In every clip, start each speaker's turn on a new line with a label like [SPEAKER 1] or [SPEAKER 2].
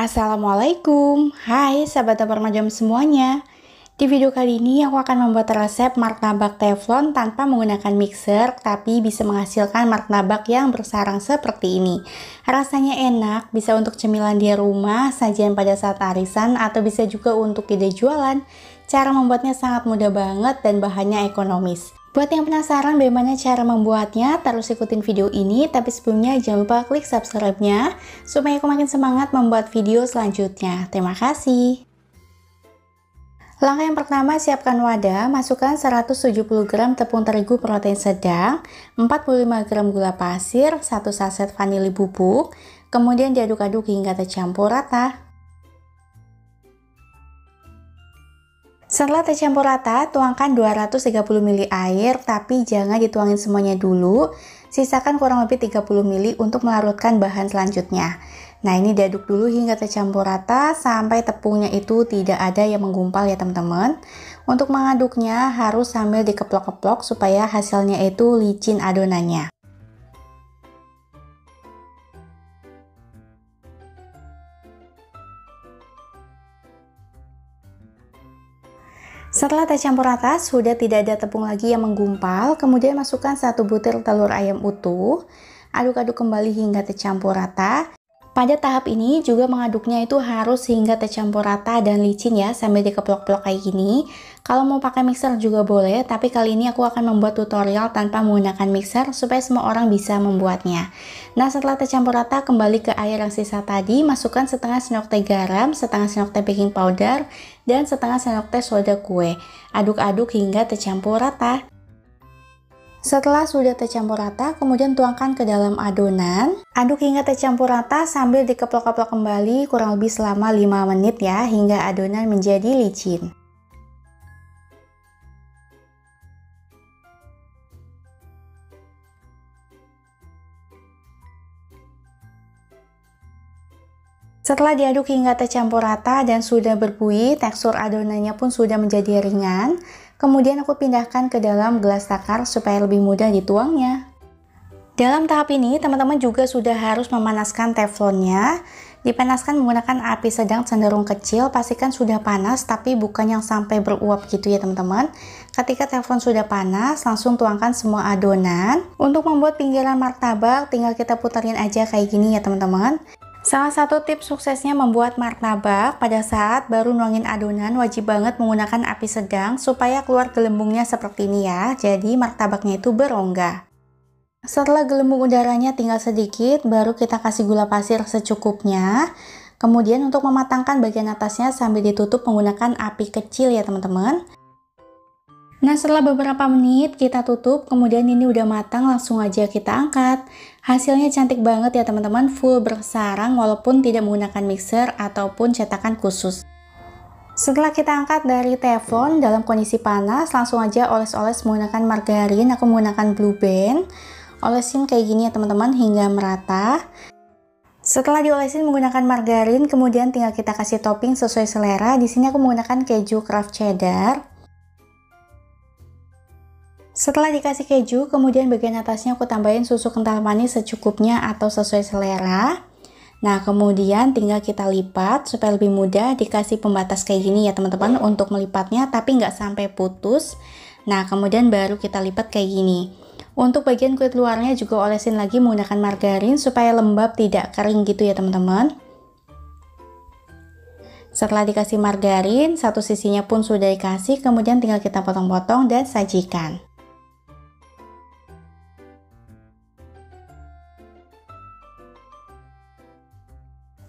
[SPEAKER 1] Assalamualaikum, hai sahabat dapur majam semuanya. Di video kali ini aku akan membuat resep martabak teflon tanpa menggunakan mixer, tapi bisa menghasilkan martabak yang bersarang seperti ini. Rasanya enak, bisa untuk cemilan di rumah, sajian pada saat arisan, atau bisa juga untuk ide jualan. Cara membuatnya sangat mudah banget dan bahannya ekonomis. Buat yang penasaran bagaimana cara membuatnya, terus ikutin video ini. Tapi sebelumnya jangan lupa klik subscribe-nya supaya aku makin semangat membuat video selanjutnya. Terima kasih. Langkah yang pertama, siapkan wadah, masukkan 170 gram tepung terigu protein sedang, 45 gram gula pasir, 1 saset vanili bubuk, kemudian diaduk-aduk hingga tercampur rata. Setelah tercampur rata, tuangkan 230 ml air, tapi jangan dituangin semuanya dulu. Sisakan kurang lebih 30 ml untuk melarutkan bahan selanjutnya. Nah, ini diaduk dulu hingga tercampur rata sampai tepungnya itu tidak ada yang menggumpal ya teman-teman. Untuk mengaduknya harus sambil dikeplok-keplok supaya hasilnya itu licin adonannya. Setelah tercampur rata, sudah tidak ada tepung lagi yang menggumpal, kemudian masukkan 1 butir telur ayam utuh, aduk-aduk kembali hingga tercampur rata. Pada tahap ini juga mengaduknya itu harus hingga tercampur rata dan licin ya, sambil dikeplok-plok kayak gini. Kalau mau pakai mixer juga boleh, tapi kali ini aku akan membuat tutorial tanpa menggunakan mixer supaya semua orang bisa membuatnya. Nah, setelah tercampur rata, kembali ke air yang sisa tadi, masukkan setengah sendok teh garam, setengah sendok teh baking powder, dan setengah sendok teh soda kue. Aduk-aduk hingga tercampur rata. Setelah sudah tercampur rata, kemudian tuangkan ke dalam adonan. Aduk hingga tercampur rata sambil dikeplok-keplok kembali kurang lebih selama 5 menit ya, hingga adonan menjadi licin. Setelah diaduk hingga tercampur rata dan sudah berbuih, tekstur adonannya pun sudah menjadi ringan. Kemudian aku pindahkan ke dalam gelas takar supaya lebih mudah dituangnya. Dalam tahap ini, teman-teman juga sudah harus memanaskan teflonnya. Dipanaskan menggunakan api sedang cenderung kecil, pastikan sudah panas tapi bukan yang sampai beruap gitu ya teman-teman. Ketika teflon sudah panas, langsung tuangkan semua adonan. Untuk membuat pinggiran martabak, tinggal kita puterin aja kayak gini ya teman-teman. Salah satu tips suksesnya membuat martabak, pada saat baru nuangin adonan wajib banget menggunakan api sedang supaya keluar gelembungnya seperti ini ya. Jadi martabaknya itu berongga. Setelah gelembung udaranya tinggal sedikit, baru kita kasih gula pasir secukupnya. Kemudian untuk mematangkan bagian atasnya sambil ditutup menggunakan api kecil ya teman-teman. Nah, setelah beberapa menit kita tutup, kemudian ini udah matang, langsung aja kita angkat. Hasilnya cantik banget ya teman-teman, full bersarang walaupun tidak menggunakan mixer ataupun cetakan khusus. Setelah kita angkat dari teflon dalam kondisi panas, langsung aja oles-oles menggunakan margarin. Aku menggunakan Blue Band. Olesin kayak gini ya teman-teman hingga merata. Setelah diolesin menggunakan margarin, kemudian tinggal kita kasih topping sesuai selera. Di sini aku menggunakan keju craft cheddar. Setelah dikasih keju, kemudian bagian atasnya aku tambahin susu kental manis secukupnya atau sesuai selera. Nah, kemudian tinggal kita lipat supaya lebih mudah, dikasih pembatas kayak gini ya teman-teman untuk melipatnya, tapi nggak sampai putus. Nah, kemudian baru kita lipat kayak gini. Untuk bagian kulit luarnya juga olesin lagi menggunakan margarin supaya lembab, tidak kering gitu ya teman-teman. Setelah dikasih margarin, satu sisinya pun sudah dikasih, kemudian tinggal kita potong-potong dan sajikan.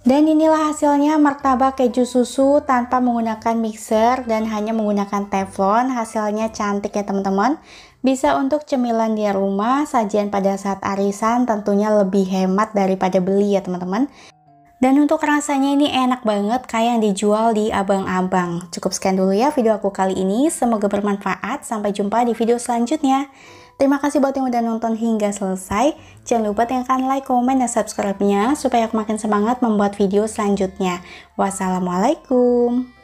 [SPEAKER 1] Dan inilah hasilnya martabak keju susu tanpa menggunakan mixer dan hanya menggunakan teflon. Hasilnya cantik ya teman-teman. Bisa untuk cemilan di rumah, sajian pada saat arisan, tentunya lebih hemat daripada beli ya teman-teman. Dan untuk rasanya ini enak banget kayak yang dijual di abang-abang. Cukup sekian dulu ya video aku kali ini. Semoga bermanfaat. Sampai jumpa di video selanjutnya. Terima kasih buat yang udah nonton hingga selesai. Jangan lupa tekan like, komen, dan subscribe-nya supaya aku makin semangat membuat video selanjutnya. Wassalamualaikum.